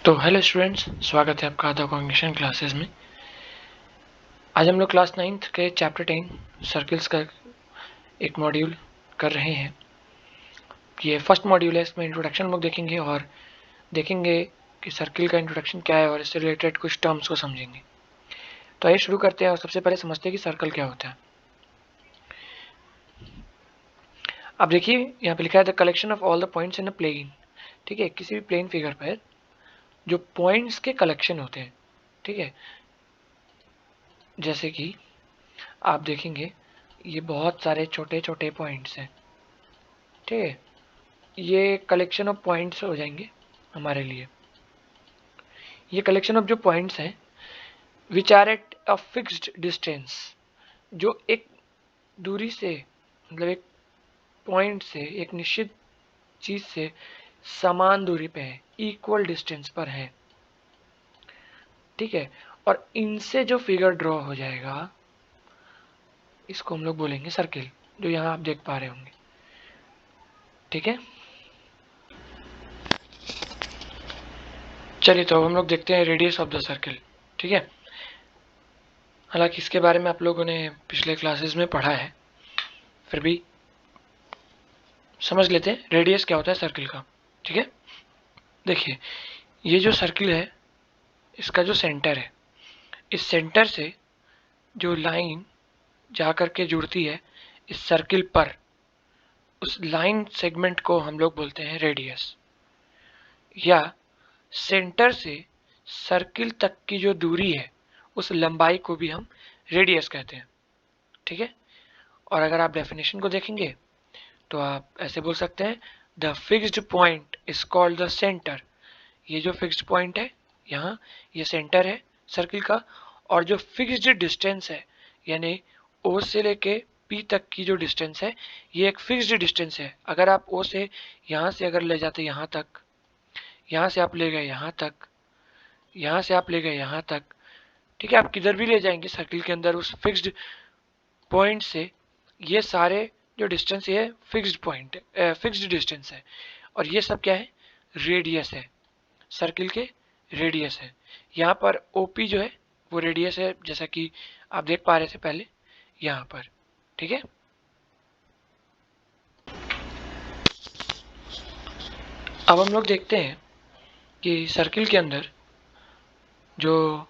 तो hello students, स्वागत है आपका आधा कॉग्निशन क्लासेस में। आज हम लोग क्लास 9th के चैप्टर 10 सर्किल्स का एक मॉड्यूल कर रहे हैं। ये फर्स्ट मॉड्यूल है, इसमें इंट्रोडक्शन हम लोग देखेंगे और देखेंगे कि सर्किल का इंट्रोडक्शन क्या है और इससे रिलेटेड कुछ टर्म्स को समझेंगे। तो आइए शुरू करते हैं और सबसे पहले समझते हैं कि सर्कल क्या होता है। अब देखिए यहाँ पे लिखा है the collection of all the points in a plane. ठीक है, किसी भी प्लेन फिगर पर जो पॉइंट्स के कलेक्शन होते हैं। ठीक है, जैसे कि आप देखेंगे ये बहुत सारे छोटे छोटे पॉइंट्स हैं। ठीक है, ये कलेक्शन ऑफ पॉइंट्स हो जाएंगे हमारे लिए। ये कलेक्शन ऑफ जो पॉइंट्स हैं which are at a fixed distance, जो एक दूरी से मतलब एक पॉइंट से एक निश्चित चीज से समान दूरी पे है, इक्वल डिस्टेंस पर है। ठीक है, और इनसे जो फिगर ड्रॉ हो जाएगा इसको हम लोग बोलेंगे सर्किल, जो यहाँ आप देख पा रहे होंगे। ठीक है, चलिए तो अब हम लोग देखते हैं रेडियस ऑफ द सर्किल। ठीक है, हालांकि इसके बारे में आप लोगों ने पिछले क्लासेस में पढ़ा है, फिर भी समझ लेते हैं रेडियस क्या होता है सर्किल का। ठीक है, देखिए ये जो सर्किल है इसका जो सेंटर है, इस सेंटर से जो लाइन जा कर के जुड़ती है इस सर्किल पर, उस लाइन सेगमेंट को हम लोग बोलते हैं रेडियस। या सेंटर से सर्किल तक की जो दूरी है उस लंबाई को भी हम रेडियस कहते हैं। ठीक है, और अगर आप डेफिनेशन को देखेंगे तो आप ऐसे बोल सकते हैं the fixed point is called the centre. ये जो फिक्स्ड पॉइंट है यहाँ, ये सेंटर है सर्किल का, और जो फिक्स्ड डिस्टेंस है यानी ओ से लेके पी तक की जो डिस्टेंस है ये एक फिक्स्ड डिस्टेंस है। अगर आप ओ से यहाँ से अगर ले जाते यहाँ तक, यहाँ से आप ले गए यहाँ तक, यहाँ से आप ले गए यहाँ तक, ठीक है, आप किधर भी ले जाएंगे सर्किल के अंदर उस फिक्स्ड पॉइंट से, ये सारे जो डिस्टेंस है फिक्स्ड पॉइंट फिक्स्ड डिस्टेंस है, और ये सब क्या है, रेडियस है, सर्किल के रेडियस है। यहाँ पर ओपी जो है वो रेडियस है, जैसा कि आप देख पा रहे थे पहले यहाँ पर। ठीक है, अब हम लोग देखते हैं कि सर्किल के अंदर जो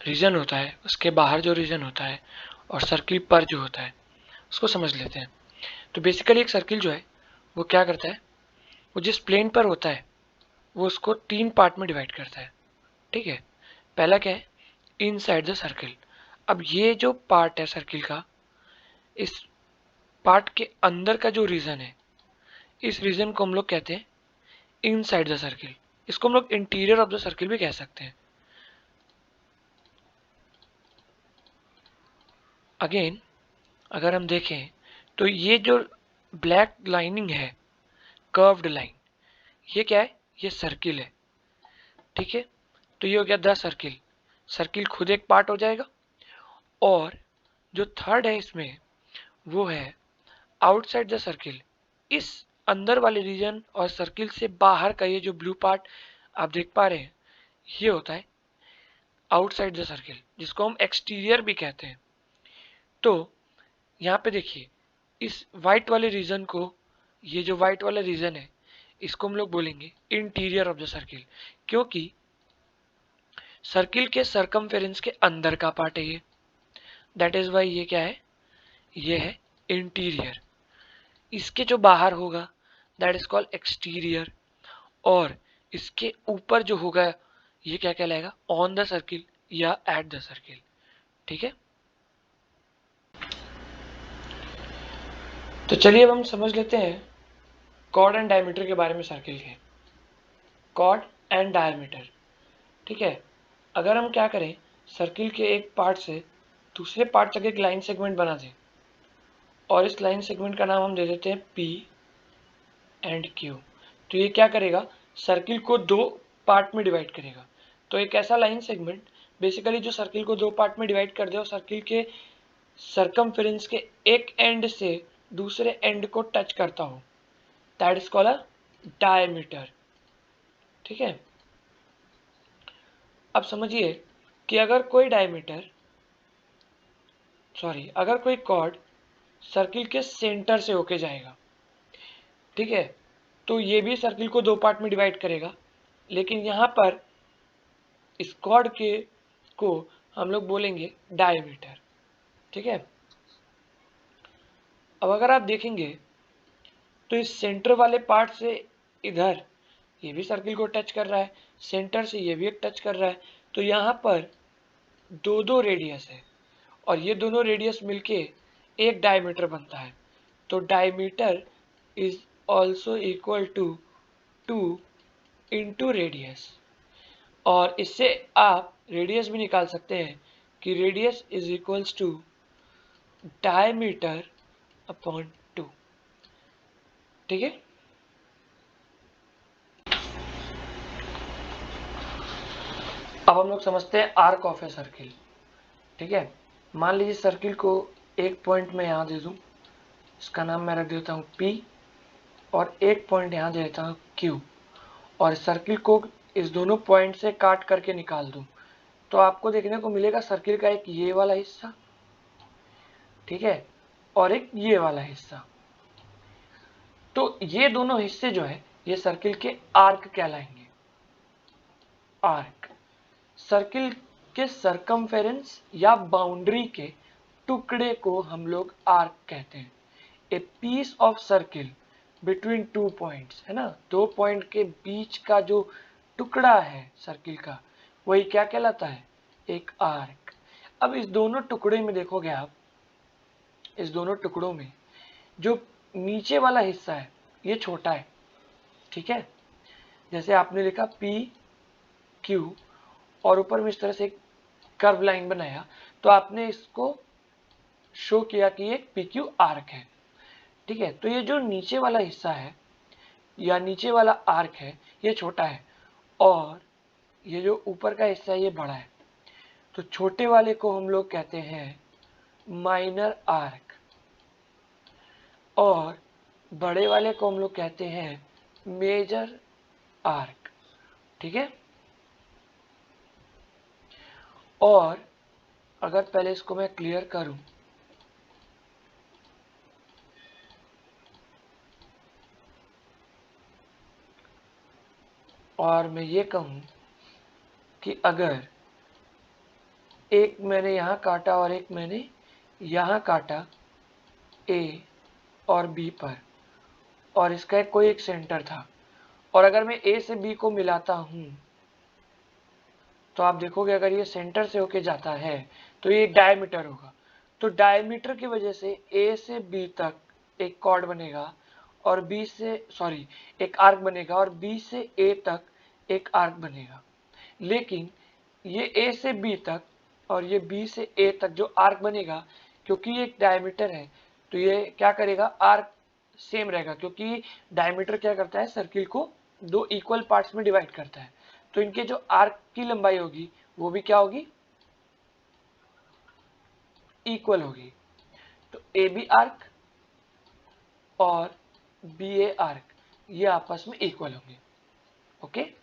रीजन होता है उसके बाहर जो रीजन होता है और सर्किल पर जो होता है उसको समझ लेते हैं। तो बेसिकली एक सर्किल जो है वो क्या करता है, वो जिस प्लेन पर होता है वो उसको 3 पार्ट में डिवाइड करता है। ठीक है, पहला क्या है, इनसाइड द सर्किल। अब ये जो पार्ट है सर्किल का, इस पार्ट के अंदर का जो रीजन है, इस रीजन को हम लोग कहते हैं इनसाइड द सर्किल। इसको हम लोग इंटीरियर ऑफ द सर्किल भी कह सकते हैं। अगेन अगर हम देखें तो ये जो ब्लैक लाइनिंग है, कर्व्ड लाइन, ये क्या है, ये सर्किल है। ठीक है, तो ये हो गया द सर्किल। सर्किल खुद एक पार्ट हो जाएगा, और जो थर्ड है इसमें वो है आउटसाइड द सर्किल। इस अंदर वाले रीजन और सर्किल से बाहर का ये जो ब्लू पार्ट आप देख पा रहे हैं ये होता है आउटसाइड द सर्किल, जिसको हम एक्सटीरियर भी कहते हैं। तो यहाँ पे देखिए इस वाइट वाले रीजन को, ये जो वाइट वाला रीजन है इसको हम लोग बोलेंगे इंटीरियर ऑफ द सर्किल, क्योंकि सर्किल के सरकमफेरेंस के अंदर का पार्ट है ये। दैट इज वाई ये क्या है, ये है इंटीरियर। इसके जो बाहर होगा दैट इज कॉल्ड एक्सटीरियर, और इसके ऊपर जो होगा ये क्या कहलाएगा, ऑन द सर्किल या एट द सर्किल। ठीक है, तो चलिए अब हम समझ लेते हैं कॉर्ड एंड डायमीटर के बारे में सर्किल के। कॉर्ड एंड डायमीटर, ठीक है, अगर हम क्या करें, सर्किल के एक पार्ट से दूसरे पार्ट तक एक लाइन सेगमेंट बना दें, और इस लाइन सेगमेंट का नाम हम दे देते हैं पी एंड क्यू। तो ये क्या करेगा, सर्किल को 2 पार्ट में डिवाइड करेगा। तो एक ऐसा लाइन सेगमेंट बेसिकली जो सर्किल को 2 पार्ट में डिवाइड कर दे और सर्किल के सरकमफेरेंस के एक एंड से दूसरे एंड को टच करता हो, that is called a diameter. ठीक है, अब समझिए कि अगर कोई अगर कोई कॉर्ड सर्किल के सेंटर से होके जाएगा, ठीक है, तो ये भी सर्किल को दो पार्ट में डिवाइड करेगा, लेकिन यहाँ पर इस कॉर्ड के को हम लोग बोलेंगे डायमीटर, ठीक है। अब अगर आप देखेंगे तो इस सेंटर वाले पार्ट से इधर ये भी सर्किल को टच कर रहा है, सेंटर से ये भी एक टच कर रहा है, तो यहाँ पर दो दो रेडियस है और ये दोनों रेडियस मिलके एक डायमीटर बनता है। तो diameter is also equal to 2 into radius, और इससे आप रेडियस भी निकाल सकते हैं कि radius is equals to diameter upon 2, ठीक है। अब हम लोग समझते हैं आर्क ऑफ ए सर्किल, ठीक है। मान लीजिए सर्किल को एक पॉइंट में यहाँ दे दूँ, इसका नाम मैं रख देता हूँ P, और एक पॉइंट यहाँ दे देता हूँ Q, और सर्किल को इस दोनों पॉइंट से काट करके निकाल दूँ, तो आपको देखने को मिलेगा सर्किल का एक ये वाला हिस्सा, ठीक है, और एक ये वाला हिस्सा। तो ये दोनों हिस्से जो है ये सर्किल के आर्क कहलाएंगे। आर्क सर्किल के सरकमफेरेंस या बाउंड्री के टुकड़े को हम लोग आर्क कहते हैं। A piece of circle between two points, है ना, दो पॉइंट के बीच का जो टुकड़ा है सर्किल का, वही क्या कहलाता है, एक आर्क। अब इस दोनों टुकड़े में देखोगे आप, इस दोनों टुकड़ों में जो नीचे वाला हिस्सा है ये छोटा है, ठीक है। जैसे आपने लिखा पी क्यू और ऊपर में इस तरह से एक कर्व लाइन बनाया, तो आपने इसको शो किया कि एक पी क्यू आर्क है, ठीक है। तो ये जो नीचे वाला हिस्सा है या नीचे वाला आर्क है ये छोटा है, और ये जो ऊपर का हिस्सा है ये बड़ा है। तो छोटे वाले को हम लोग कहते हैं माइनर आर्क, और बड़े वाले को हम लोग कहते हैं मेजर आर्क, ठीक है। और अगर पहले इसको मैं क्लियर करूं, और मैं ये कहूं कि अगर एक मैंने यहाँ काटा और एक मैंने यहाँ काटा ए और बी पर, और इसका कोई एक सेंटर था, और अगर मैं ए से बी को मिलाता हूँ तो आप देखोगे अगर ये सेंटर से होके जाता है तो ये डायमीटर होगा। तो डायमीटर की वजह से ए से बी तक एक कॉर्ड बनेगा, और बी से एक आर्क बनेगा, और बी से ए तक एक आर्क बनेगा। लेकिन ये ए से बी तक और ये बी से ए तक जो आर्क बनेगा, क्योंकि ये एक डायमीटर है तो ये क्या करेगा, आर्क सेम रहेगा, क्योंकि डायमीटर क्या करता है, सर्किल को दो इक्वल पार्ट्स में डिवाइड करता है। तो इनके जो आर्क की लंबाई होगी वो भी क्या होगी, इक्वल होगी। तो ए बी आर्क और बी ए आर्क ये आपस में इक्वल होंगे, ओके।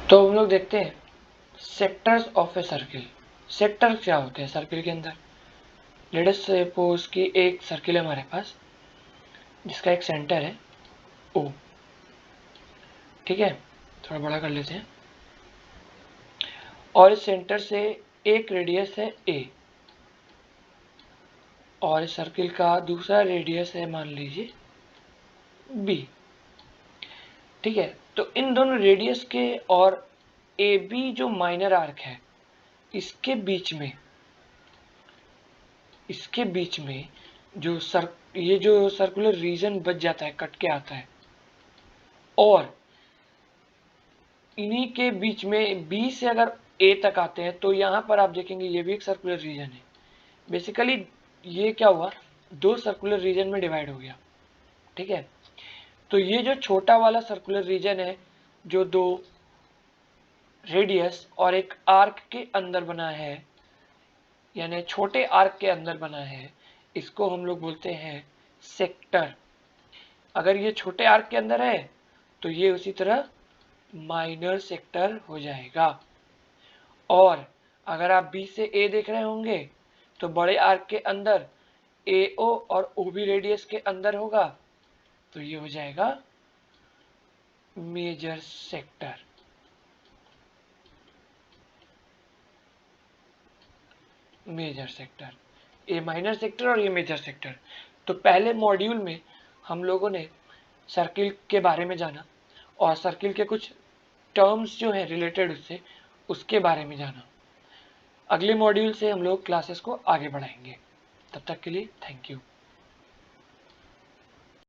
तो हम लोग देखते हैं sectors of a circle. Sector क्या होते हैं सर्किल के अंदर? लेट अस सपोज कि एक सर्किल है हमारे पास जिसका एक सेंटर है ओ, ठीक है, थोड़ा बड़ा कर लेते हैं, और इस सेंटर से एक रेडियस है ए, और इस सर्किल का दूसरा रेडियस है मान लीजिए बी, ठीक है। तो इन दोनों रेडियस के और ए बी जो माइनर आर्क है इसके बीच में ये जो सर्कुलर रीजन बच जाता है, कट के आता है, और इन्हीं के बीच में बी से अगर ए तक आते हैं तो यहाँ पर आप देखेंगे ये भी एक सर्कुलर रीजन है। बेसिकली ये क्या हुआ, दो सर्कुलर रीजन में डिवाइड हो गया, ठीक है। तो ये जो छोटा वाला सर्कुलर रीजन है जो दो रेडियस और एक आर्क के अंदर बना है, यानी छोटे आर्क के अंदर बना है, इसको हम लोग बोलते हैं सेक्टर। अगर ये छोटे आर्क के अंदर है तो ये उसी तरह माइनर सेक्टर हो जाएगा, और अगर आप बी से ए देख रहे होंगे तो बड़े आर्क के अंदर ए ओ और ओ बी रेडियस के अंदर होगा, तो ये हो जाएगा मेजर सेक्टर। मेजर सेक्टर, ये माइनर सेक्टर और ये मेजर सेक्टर। तो पहले मॉड्यूल में हम लोगों ने सर्किल के बारे में जाना और सर्किल के कुछ टर्म्स जो हैं रिलेटेड उससे, उसके बारे में जाना। अगले मॉड्यूल से हम लोग क्लासेस को आगे बढ़ाएंगे। तब तक के लिए थैंक यू।